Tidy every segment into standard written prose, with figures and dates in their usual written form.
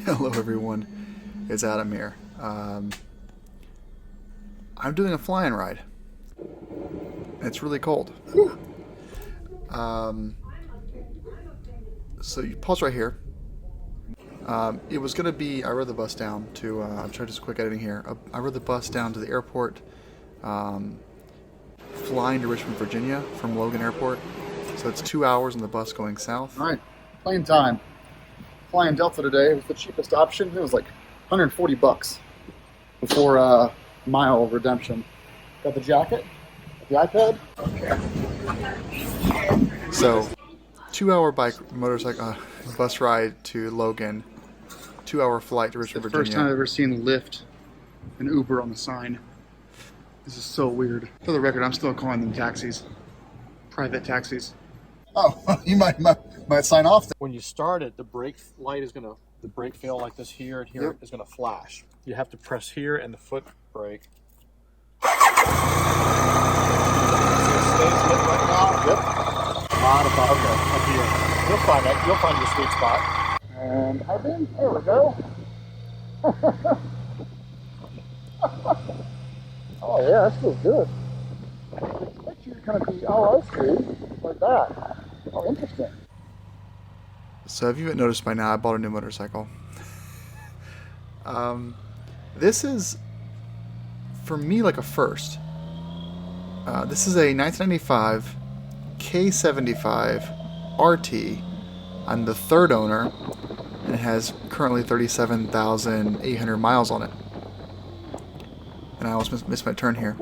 Hello everyone, it's Adam here. I'm doing a flying ride. It's really cold. Um, so you pause right here. It was gonna be. I rode the bus down to. I'm trying to just quick editing here. I rode the bus down to the airport, um, flying to Richmond, Virginia from Logan Airport. So it's 2 hours on the bus going south. All right, plane time. Flying Delta today was the cheapest option. It was like 140 bucks before mile redemption. Got the jacket, got the iPad. Okay. So 2 hour bus ride to Logan. 2 hour flight to It's the Richmond, first time I've Virginia. ever seen Lyft and Uber on the sign. This is so weird. For the record, I'm still calling them taxis. Private taxis. Oh, you might sign off. When you start it, the brake light is gonna, the brake fail like this here and here is gonna flash. You have to press here and the foot brake. See it stays lit right now? Yep. About, okay, up here. You'll find that. You'll find your sweet spot. And hop in. There we go. Oh yeah, that feels good. I expect you to kind of be, oh, I see, like that. Oh, interesting. So if you haven't noticed by now, I bought a new motorcycle. This is, for me, like a first. This is a 1995 K75 RT. I'm the third owner, and it has currently 37,800 miles on it. And I almost missed my turn here.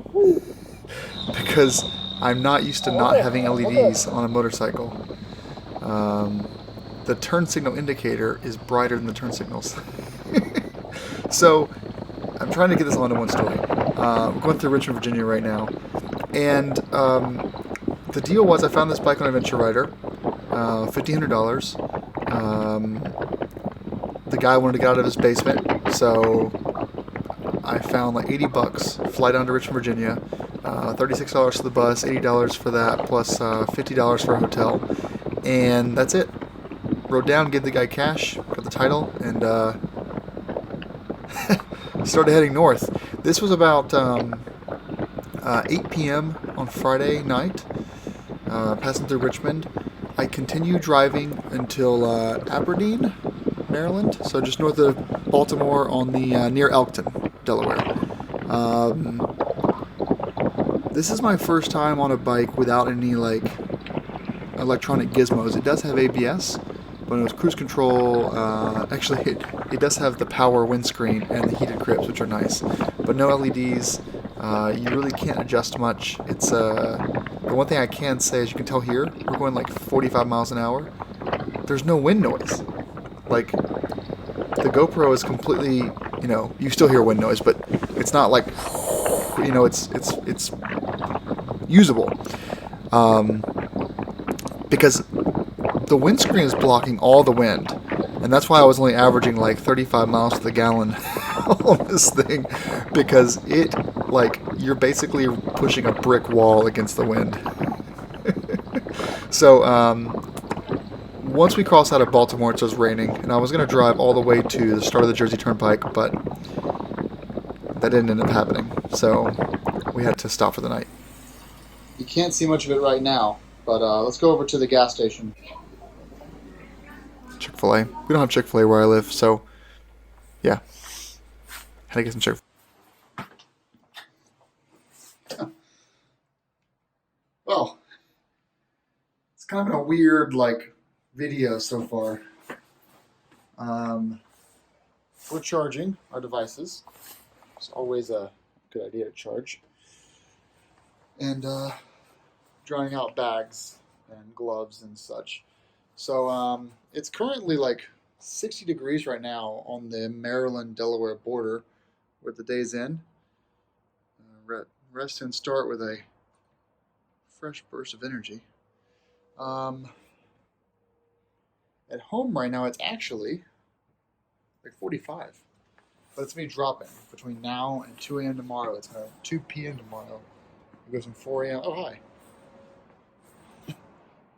Because I'm not used to not having LEDs on a motorcycle. The turn signal indicator is brighter than the turn signals. So I'm trying to get this all into one story. We're going through Richmond, Virginia right now, and the deal was I found this bike on Adventure Rider, $1,500. The guy wanted to get out of his basement, so I found like 80 bucks, fly down to Richmond, Virginia, $36 for the bus, $80 for that, plus $50 for a hotel, and that's it. Rode down, gave the guy cash, got the title, and started heading north. This was about 8 p.m. on Friday night, passing through Richmond. I continued driving until Aberdeen, Maryland, so just north of Baltimore on the near Elkton, Delaware. This is my first time on a bike without any like electronic gizmos. It does have ABS, but it was cruise control. Actually, it does have the power windscreen and the heated grips, which are nice, but no LEDs. You really can't adjust much. It's the one thing I can say, as you can tell here, we're going like 45 miles an hour. There's no wind noise. Like, the GoPro is completely, you still hear wind noise, but it's not like, it's usable. Because the windscreen is blocking all the wind, and that's why I was only averaging like 35 miles to the gallon on this thing, because you're basically pushing a brick wall against the wind. So once we crossed out of Baltimore, it was raining, and I was going to drive all the way to the start of the Jersey Turnpike, but that didn't end up happening, so we had to stop for the night. You can't see much of it right now, but let's go over to the gas station. Chick-fil-A. We don't have Chick-fil-A where I live, so yeah. Had to get some Chick-fil-A. Well, it's kind of been a weird video so far. We're charging our devices. It's always a good idea to charge. And drying out bags and gloves and such. So it's currently like 60 degrees right now on the Maryland-Delaware border with the day's end. Rest and start with a fresh burst of energy. At home right now, it's actually like 45. But it's going to be dropping between now and 2 a.m. tomorrow. It's going to 2 p.m. tomorrow. It goes from 4 a.m. Oh, hi.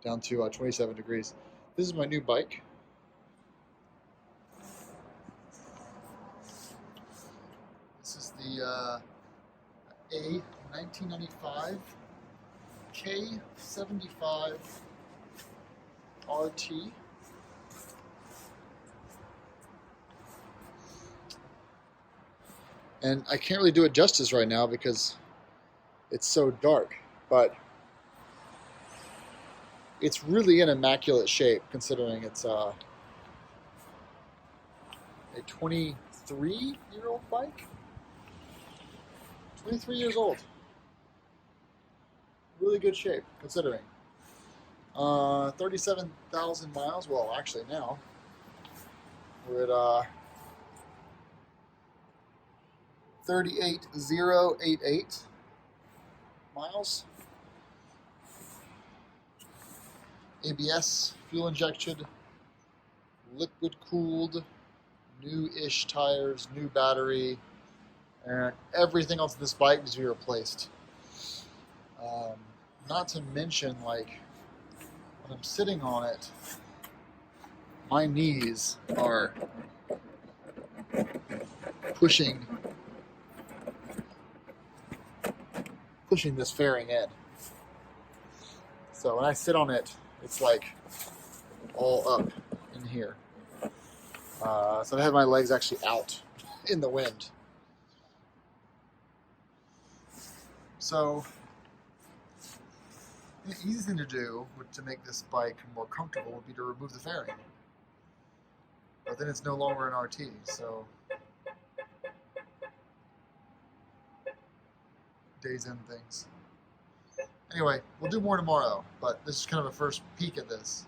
Down to 27 degrees. This is my new bike. the a 1995 K75 RT. And I can't really do it justice right now because it's so dark, but it's really in immaculate shape considering it's a 23-year-old bike. 23 years old. Really good shape considering. 37,000 miles. Well, actually now we're at 38,088 miles. ABS, fuel injected, liquid cooled, new-ish tires, new battery, and everything else on this bike needs to be replaced. Not to mention, like, when I'm sitting on it, my knees are pushing this fairing in. So when I sit on it, it's like all up in here. So I have my legs actually out in the wind. So the easy thing to do to make this bike more comfortable would be to remove the fairing. But then it's no longer an RT, so days end things. Anyway, we'll do more tomorrow, but this is kind of a first peek at this.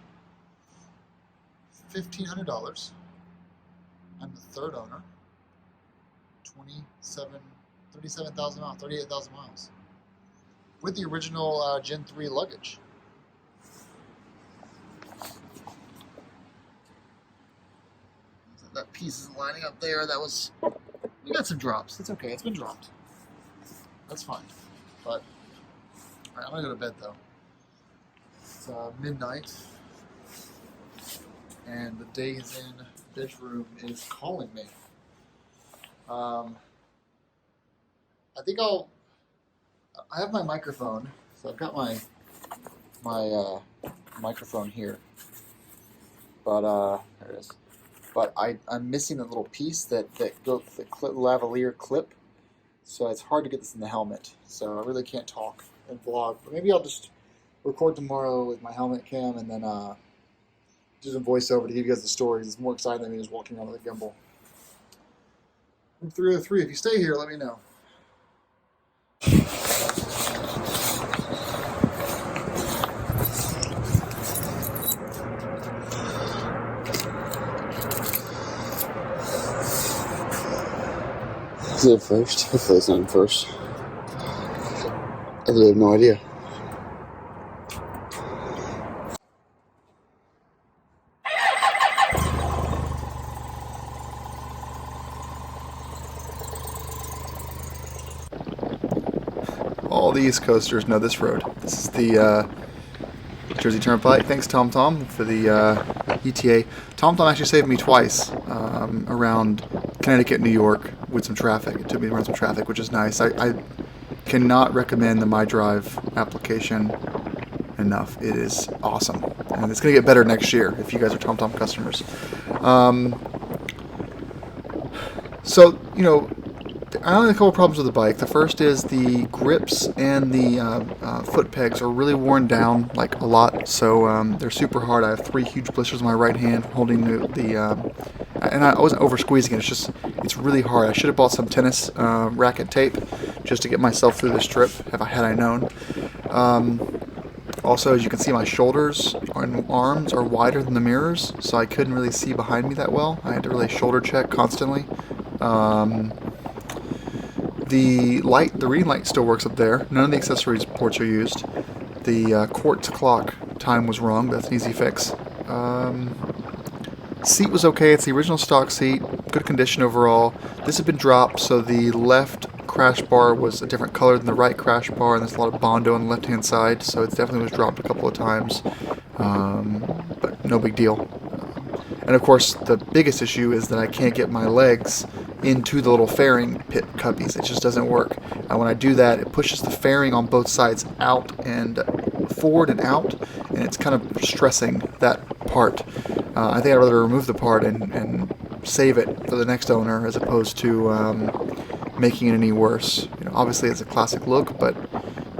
$1,500. I'm the third owner. 37,000 miles, 38,000 miles. With the original Gen 3 luggage. So that piece is lining up there. That was, we got some drops. It's okay. It's been dropped. That's fine. But all right, I'm gonna go to bed though. It's midnight, and the Days in bedroom is calling me. I think I have my microphone, so I've got my microphone here, but there it is. But I'm missing a little piece that goes the lavalier clip, so it's hard to get this in the helmet. So I really can't talk and vlog. But maybe I'll just record tomorrow with my helmet cam and then do some voiceover to give you guys the stories. It's more exciting than me just walking around with a gimbal. Room 303. If you stay here, let me know. Is it first? Hopefully it's not in first. I really have no idea. All the East Coasters know this road. This is the Jersey Turnpike. Thanks, TomTom, for the ETA. TomTom actually saved me twice around Connecticut, New York, with some traffic. It took me around some traffic, which is nice. I cannot recommend the MyDrive application enough. It is awesome, and it's going to get better next year if you guys are TomTom customers. So, you know, I only have a couple problems with the bike. The first is the grips and the foot pegs are really worn down, like a lot. So they're super hard. I have 3 huge blisters on my right hand holding and I wasn't over squeezing it. It's really hard. I should have bought some tennis racket tape just to get myself through this trip, had I known. Also, as you can see, my shoulders and arms are wider than the mirrors, so I couldn't really see behind me that well. I had to really shoulder check constantly. The reading light still works up there. None of the accessories ports are used. The quartz clock time was wrong. That's an easy fix. Seat was okay. It's the original stock seat. Good condition overall. This has been dropped, so the left crash bar was a different color than the right crash bar, and there's a lot of Bondo on the left-hand side, so it definitely was dropped a couple of times. But no big deal. And of course, the biggest issue is that I can't get my legs into the little fairing pit cubbies. It just doesn't work. When I do that, it pushes the fairing on both sides out and forward and out, and it's kind of stressing that part. I think I'd rather remove the part and save it for the next owner as opposed to making it any worse. You know, obviously it's a classic look, but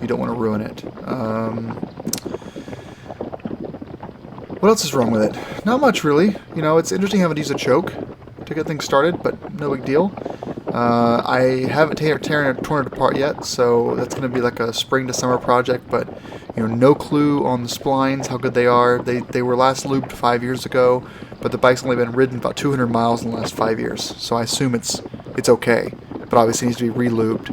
you don't want to ruin it. What else is wrong with it? Not much, really. You know, it's interesting having to use a choke to get things started, but no big deal. I haven't torn it apart yet, so that's going to be like a spring to summer project, but you know, no clue on the splines, how good they are. They were last lubed 5 years ago, but the bike's only been ridden about 200 miles in the last 5 years, so I assume it's okay, but obviously it needs to be re-lubed.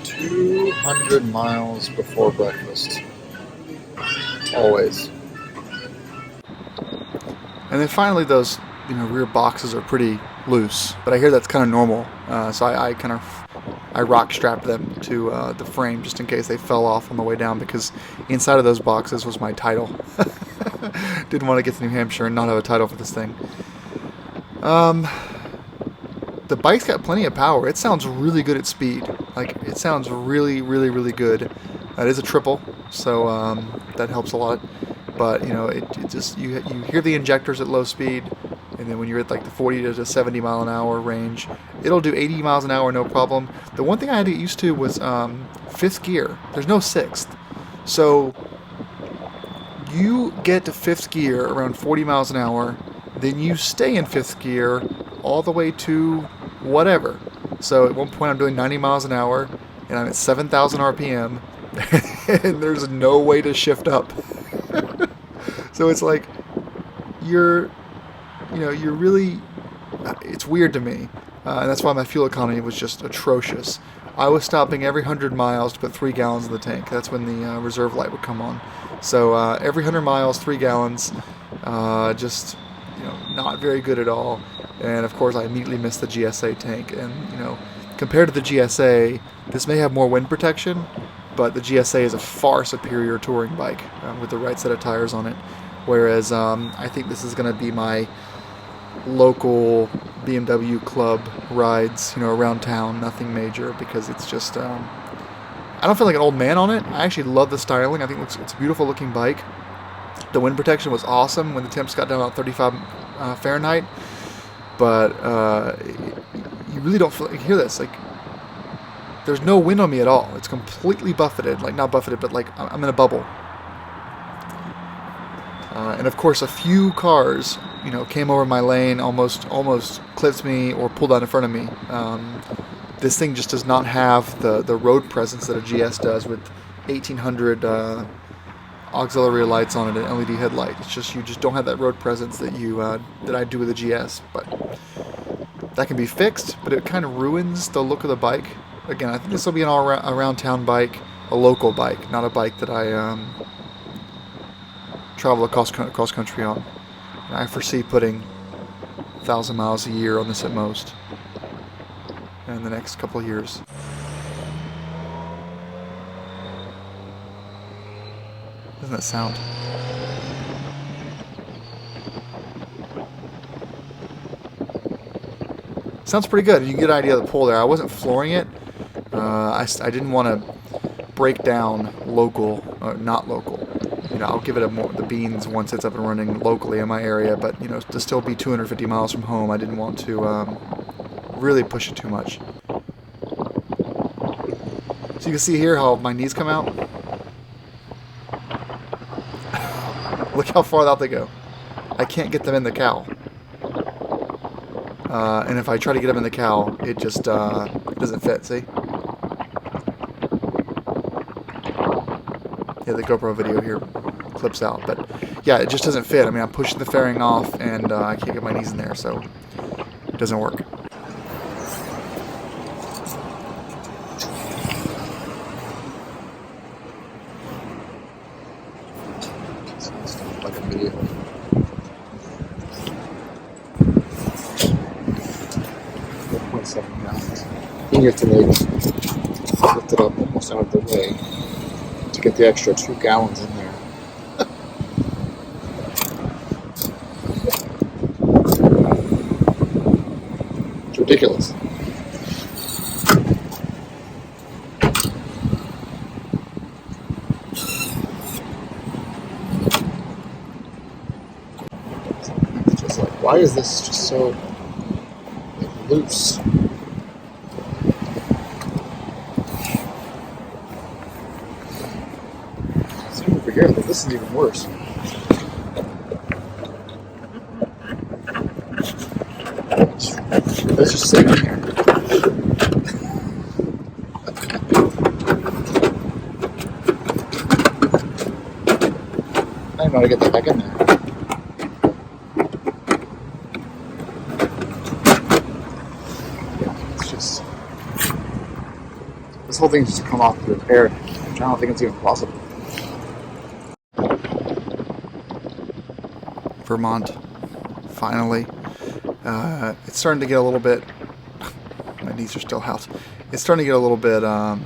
200 miles before breakfast. Always. And then finally, those rear boxes are pretty loose, but I hear that's kind of normal. So I rock strapped them to the frame just in case they fell off on the way down, because inside of those boxes was my title. Didn't want to get to New Hampshire and not have a title for this thing. The bike's got plenty of power. It sounds really good at speed. Like, it sounds really, really, really good. It is a triple, so that helps a lot. But you know, it just you hear the injectors at low speed, and then when you're at like the 40 to 70 mile an hour range, it'll do 80 miles an hour no problem. The one thing I had to get used to was fifth gear. There's no sixth, so you get to fifth gear around 40 miles an hour, then you stay in fifth gear all the way to whatever. So at one point I'm doing 90 miles an hour, and I'm at 7,000 RPM, and there's no way to shift up. So it's like you're really, it's weird to me, and that's why my fuel economy was just atrocious. I was stopping every 100 miles to put 3 gallons in the tank. That's when the reserve light would come on. So every 100 miles, 3 gallons, just not very good at all. And of course, I immediately missed the GSA tank. And compared to the GSA, this may have more wind protection, but the GSA is a far superior touring bike with the right set of tires on it. Whereas I think this is going to be my local BMW club rides, around town, nothing major, because it's just, I don't feel like an old man on it. I actually love the styling. I think it's a beautiful looking bike. The wind protection was awesome when the temps got down about 35 Fahrenheit, but you really don't hear this. Like, there's no wind on me at all. It's completely buffeted. Like, not buffeted, but like I'm in a bubble. And of course, a few cars, came over my lane, almost clipped me or pulled out in front of me. This thing just does not have the road presence that a GS does with 1800 auxiliary lights on it, an LED headlight. It's just, you just don't have that road presence that that I do with a GS. But that can be fixed, but it kind of ruins the look of the bike. Again, I think this will be an all-around town bike, a local bike, not a bike that I travel across country on. And I foresee putting 1,000 miles a year on this at most in the next couple of years. Doesn't that sound? Sounds pretty good. You can get an idea of the pull there. I wasn't flooring it. I didn't want to break down local or not local. I'll give it the beans once it's up and running locally in my area, but to still be 250 miles from home, I didn't want to really push it too much. So you can see here how my knees come out. Look how far out they go. I can't get them in the cowl. And if I try to get them in the cowl, it just doesn't fit, see? Yeah, the GoPro video here clips out, but yeah, it just doesn't fit. I mean, I'm pushing the fairing off, and I can't get my knees in there, so it doesn't work. Sounds like a video. You have to lift it up almost out of the way to get the extra 2 gallons in there. ridiculous. It's just like, why is this just so like, loose? Same over here, but this is even worse. Let's just sit in here. I don't know how to get that back in there. Yeah, it's just this whole thing's just come off to repair, which I don't think it's even possible. Vermont, finally. It's starting to get a little bit. My knees are still out. It's starting to get a little bit. God,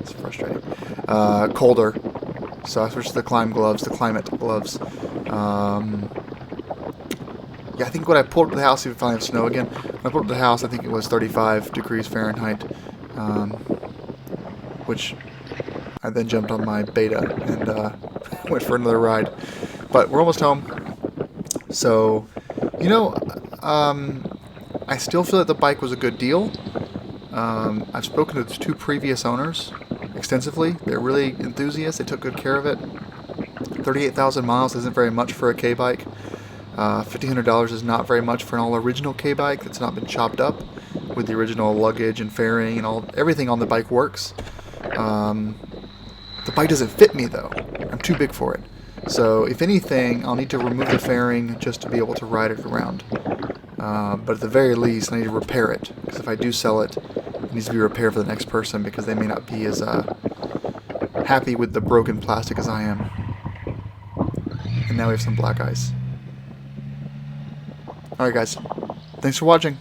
it's frustrating. Colder. So I switched to the climate gloves. Yeah, I think when I pulled up to the house, if we finally have snow again, when I pulled up to the house, I think it was 35 degrees Fahrenheit, which I then jumped on my Beta and went for another ride. But we're almost home. So, you know, I still feel that the bike was a good deal. I've spoken to its two previous owners extensively. They're really enthusiasts. They took good care of it. 38,000 miles isn't very much for a K-bike. $1,500 is not very much for an all-original K-bike that's not been chopped up with the original luggage and fairing and everything on the bike works. The bike doesn't fit me though. I'm too big for it. So if anything, I'll need to remove the fairing just to be able to ride it around. But at the very least, I need to repair it. Because if I do sell it, it needs to be repaired for the next person because they may not be as happy with the broken plastic as I am. And now we have some black ice. Alright guys, thanks for watching.